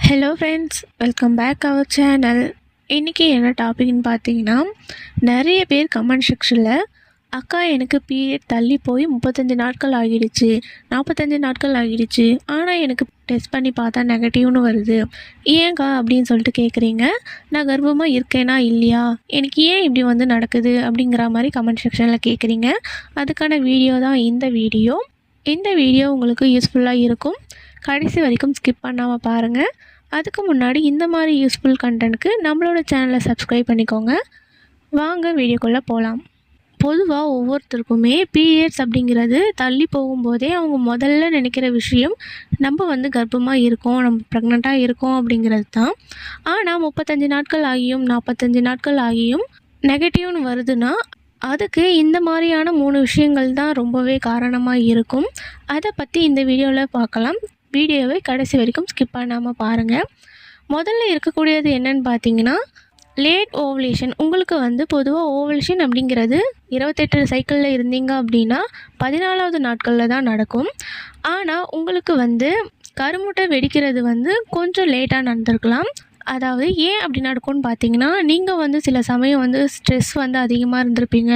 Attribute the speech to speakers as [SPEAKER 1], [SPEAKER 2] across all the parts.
[SPEAKER 1] Hello friends, welcome back our channel. இன்றைக்கி என்ன டாபிக்னு பார்த்தீங்கன்னா, நிறைய பேர் கமெண்ட் செக்ஷனில் அக்கா எனக்கு பீரியட் தள்ளி போய் 35 நாட்கள் ஆகிடுச்சு, 45 நாட்கள் ஆகிடுச்சு, ஆனால் எனக்கு டெஸ்ட் பண்ணி பார்த்தா நெகட்டிவ்னு வருது, ஏன்க்கா அப்படின்னு சொல்லிட்டு கேட்குறீங்க. நான் கர்ப்பமாக இருக்கேனா இல்லையா, எனக்கு ஏன் இப்படி நடக்குது அப்படிங்கிற மாதிரி கமெண்ட் செக்ஷனில் கேட்குறீங்க. அதுக்கான வீடியோ தான் இந்த வீடியோ. இந்த வீடியோ உங்களுக்கு யூஸ்ஃபுல்லாக இருக்கும். கடைசி வரைக்கும் ஸ்கிப் பண்ணாமல் பாருங்கள். அதுக்கு முன்னாடி இந்த மாதிரி யூஸ்ஃபுல் கண்டென்ட்க்கு நம்மளோட சேனலை சப்ஸ்கிரைப் பண்ணிக்கோங்க. வாங்க வீடியோக்குள்ளே போகலாம். பொதுவாக ஒவ்வொருத்தருக்குமே பீரியட்ஸ் அப்படிங்கிறது தள்ளி போகும்போதே அவங்க முதல்ல நினைக்கிற விஷயம் நம்ம கர்ப்பமாக இருக்கோம், நம்ம ப்ரெக்னெண்ட்டாக இருக்கோம் அப்படிங்கிறது தான். ஆனால் 35 நாட்கள் ஆகியும் 45 நாட்கள் ஆகியும் நெகட்டிவ்னு வருதுன்னா அதுக்கு இந்த மாதிரியான 3 விஷயங்கள் தான் ரொம்பவே காரணமாக இருக்கும். அதை பற்றி இந்த வீடியோவில் பார்க்கலாம். வீடியோவை கடைசி வரைக்கும் ஸ்கிப் பண்ணாமல் பாருங்கள். முதல்ல இருக்கக்கூடியது என்னன்னு பார்த்தீங்கன்னா, லேட் ஓவலேஷன். உங்களுக்கு பொதுவாக ஓவலேஷன் அப்படிங்கிறது 28 சைக்கிளில் இருந்தீங்க அப்படின்னா 14வது நாட்களில் தான் நடக்கும். ஆனால் உங்களுக்கு கருமுட்டை வெடிக்கிறது கொஞ்சம் லேட்டாக நடந்திருக்கலாம். அதாவது ஏன் அப்படி நடக்கும்னு பார்த்தீங்கன்னா, நீங்கள் சில சமயம் ஸ்ட்ரெஸ் அதிகமாக இருந்திருப்பீங்க.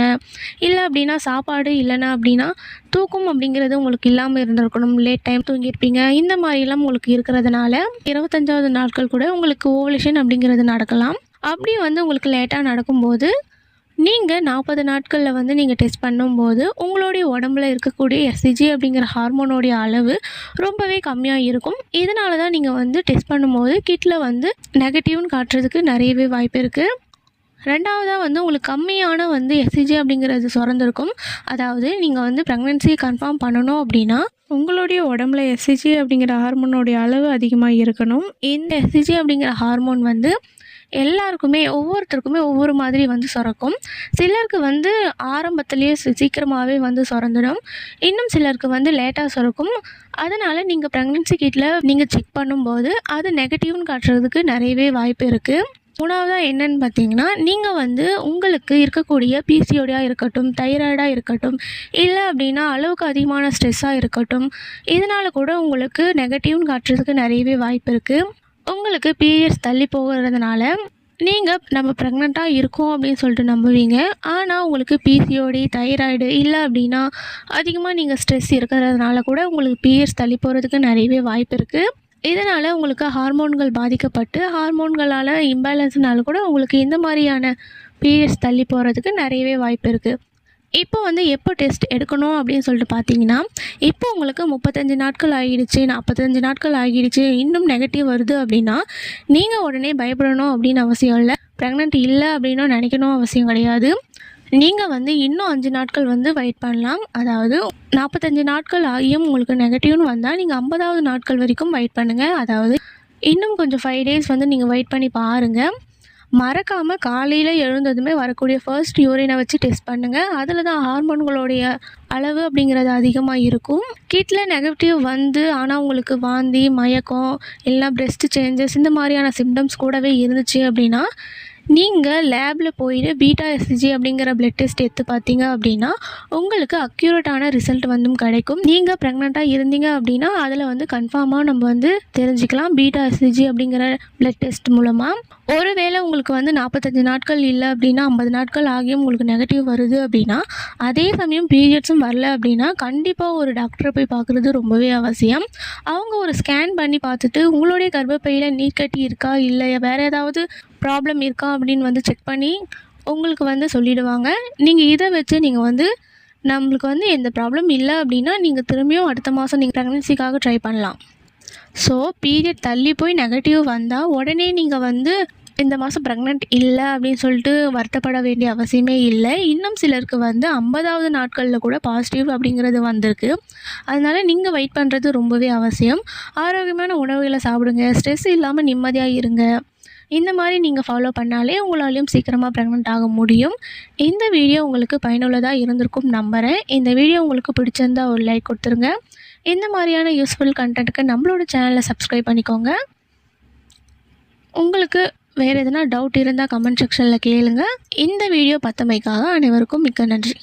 [SPEAKER 1] இல்லை அப்படின்னா சாப்பாடு இல்லைன்னா அப்படின்னா தூக்கம் அப்படிங்கிறது உங்களுக்கு இல்லாமல் இருந்திருக்கணும். லேட் டைம் தூங்கியிருப்பீங்க. இந்த மாதிரிலாம் உங்களுக்கு இருக்கிறதுனால 25வது நாட்கள் கூட உங்களுக்கு ஓவலேஷன் அப்படிங்கிறது நடக்கலாம். அப்படி உங்களுக்கு லேட்டாக நடக்கும்போது நீங்கள் 40 நாட்களில் நீங்கள் டெஸ்ட் பண்ணும்போது உங்களுடைய உடம்புல இருக்கக்கூடிய எஸ்சிஜி அப்படிங்கிற ஹார்மோனோடைய அளவு ரொம்பவே கம்மியாக இருக்கும். இதனால தான் நீங்கள் டெஸ்ட் பண்ணும்போது கிட்டில் நெகட்டிவ்னு காட்டுறதுக்கு நிறையவே வாய்ப்பு இருக்குது. ரெண்டாவதாக உங்களுக்கு கம்மியான எஸ்சிஜி அப்படிங்கிறது சுரந்திருக்கும். அதாவது நீங்கள் ப்ரெக்னென்சி கன்ஃபார்ம் பண்ணணும் அப்படின்னா உங்களுடைய உடம்புல எஸ்சிஜி அப்படிங்கிற ஹார்மோனோடைய அளவு அதிகமாக இருக்கணும். இந்த எஸ்சிஜி அப்படிங்கிற ஹார்மோன் எல்லாருக்குமே ஒவ்வொருத்தருக்குமே ஒவ்வொரு மாதிரி சுரக்கும். சிலருக்கு ஆரம்பத்துலேயே சீக்கிரமாகவே சுரந்துடும். இன்னும் சிலருக்கு லேட்டாக சுரக்கும். அதனால் நீங்கள் ப்ரெக்னென்சி கிட்டில் நீங்கள் செக் பண்ணும்போது அது நெகட்டிவ்னு காட்டுறதுக்கு நிறையவே வாய்ப்பு இருக்குது. மூணாவதாக என்னென்னு பார்த்தீங்கன்னா, நீங்கள் உங்களுக்கு இருக்கக்கூடிய பிசிஓடியாக இருக்கட்டும், தைராய்டாக இருக்கட்டும், இல்லை அப்படின்னா அளவுக்கு அதிகமான ஸ்ட்ரெஸ்ஸாக இருக்கட்டும், இதனால் கூட உங்களுக்கு நெகட்டிவ்னு காட்டுறதுக்கு நிறையவே வாய்ப்பு இருக்குது. உங்களுக்கு பீரியட்ஸ் தள்ளி போகிறதுனால நீங்கள் நம்ம ப்ரெக்னெண்ட்டாக இருக்கோம் அப்படின்னு சொல்லிட்டு நம்புவீங்க. ஆனால் உங்களுக்கு பிசிஓடி, தைராய்டு இல்லை அப்படின்னா அதிகமாக நீங்கள் ஸ்ட்ரெஸ் இருக்கிறதுனால கூட உங்களுக்கு பீரியட்ஸ் தள்ளி போகிறதுக்கு நிறையவே வாய்ப்பு இருக்குது. இதனால் உங்களுக்கு ஹார்மோன்கள் பாதிக்கப்பட்டு ஹார்மோன்களால் இம்பேலன்ஸ்னால கூட உங்களுக்கு இந்த மாதிரியான பீரியட்ஸ் தள்ளி போகிறதுக்கு நிறையவே வாய்ப்பு இருக்குது. இப்போ எப்போ டெஸ்ட் எடுக்கணும் அப்படின்னு சொல்லிட்டு பார்த்தீங்கன்னா, இப்போ உங்களுக்கு 35 நாட்கள் ஆகிடுச்சு, 45 நாட்கள் ஆகிடுச்சு, இன்னும் நெகட்டிவ் வருது அப்படின்னா நீங்கள் உடனே பயப்படணும் அப்படின்னு அவசியம் இல்லை. ப்ரெக்னென்ட் இல்லை அப்படின்னு நினைக்கணும் அவசியம் கிடையாது. நீங்கள் இன்னும் 5 நாட்கள் வெயிட் பண்ணலாம். அதாவது 45 நாட்கள் ஆகியும் உங்களுக்கு நெகட்டிவ்னு வந்தால் நீங்கள் 50வது நாட்கள் வரைக்கும் வெயிட் பண்ணுங்கள். அதாவது இன்னும் கொஞ்சம் 5 டேஸ் நீங்கள் வெயிட் பண்ணி பாருங்கள். மறக்காமல் காலையில் எழுந்ததுமே வரக்கூடிய ஃபர்ஸ்ட் யூரினை வச்சு டெஸ்ட் பண்ணுங்கள். அதில் தான் ஹார்மோன்களுடைய அளவு அப்படிங்கிறது அதிகமாக இருக்கும். கிட்டில் நெகட்டிவ் ஆனால் உங்களுக்கு வாந்தி, மயக்கம், இல்லை பிரெஸ்ட் சேஞ்சஸ் இந்த மாதிரியான சிம்டம்ஸ் கூடவே இருந்துச்சு அப்படின்னா நீங்கள் லேபில் போயிட்டு பீட்டா எஸ்சிஜி அப்படிங்கிற பிளட் டெஸ்ட் எடுத்து பார்த்தீங்க அப்படின்னா உங்களுக்கு அக்யூரேட்டான ரிசல்ட் கிடைக்கும். நீங்கள் ப்ரெக்னெண்ட்டாக இருந்தீங்க அப்படின்னா அதில் கன்ஃபார்மாக நம்ம தெரிஞ்சுக்கலாம் பீட்டா எஸ்சிஜி அப்படிங்கிற பிளட் டெஸ்ட் மூலமாக. ஒருவேளை உங்களுக்கு 45 நாட்கள் இல்லை அப்படின்னா 50 நாட்கள் ஆகியும் உங்களுக்கு நெகட்டிவ் வருது அப்படின்னா அதே சமயம் பீரியட்ஸும் வரல அப்படின்னா கண்டிப்பாக ஒரு டாக்டரை போய் பார்க்குறது ரொம்பவே அவசியம். அவங்க ஒரு ஸ்கேன் பண்ணி பார்த்துட்டு உங்களுடைய கர்ப்பப்பையில் நீர்க்கட்டி இருக்கா, இல்லை வேறு ஏதாவது ப்ராப்ளம் இருக்கா அப்படின்னு செக் பண்ணி உங்களுக்கு சொல்லிவிடுவாங்க. நீங்கள் இதை வச்சு நீங்கள் நம்மளுக்கு எந்த ப்ராப்ளம் இல்லை அப்படின்னா நீங்கள் திரும்பியும் அடுத்த மாதம் நீங்கள் ப்ரெக்னென்சிக்காக ட்ரை பண்ணலாம். ஸோ பீரியட் தள்ளி போய் நெகட்டிவ் வந்தால் உடனே நீங்கள் இந்த மாதம் ப்ரெக்னென்ட் இல்லை அப்படின்னு சொல்லிட்டு வருத்தப்பட வேண்டிய அவசியமே இல்லை. இன்னும் சிலருக்கு 50வது நாட்களில் கூட பாசிட்டிவ் அப்படிங்கிறது வந்திருக்கு. அதனால் நீங்கள் வெயிட் பண்ணுறது ரொம்பவே அவசியம். ஆரோக்கியமான உணவுகளை சாப்பிடுங்க, ஸ்ட்ரெஸ் இல்லாமல் நிம்மதியாக இருங்க. இந்த மாதிரி நீங்கள் ஃபாலோ பண்ணாலே உங்களாலையும் சீக்கிரமாக ப்ரெக்னென்ட் ஆக முடியும். இந்த வீடியோ உங்களுக்கு பயனுள்ளதாக இருந்திருக்கும் நம்புகிறேன். இந்த வீடியோ உங்களுக்கு பிடிச்சிருந்தால் ஒரு லைக் கொடுத்துருங்க. இந்த மாதிரியான யூஸ்ஃபுல் கண்டென்ட்டுக்கு நம்மளோட சேனலை சப்ஸ்கிரைப் பண்ணிக்கோங்க. உங்களுக்கு வேறு எதனா டவுட் இருந்தால் கமெண்ட் செக்ஷனில் கேளுங்க. இந்த வீடியோ பார்த்தமைக்காக அனைவருக்கும் மிக்க நன்றி.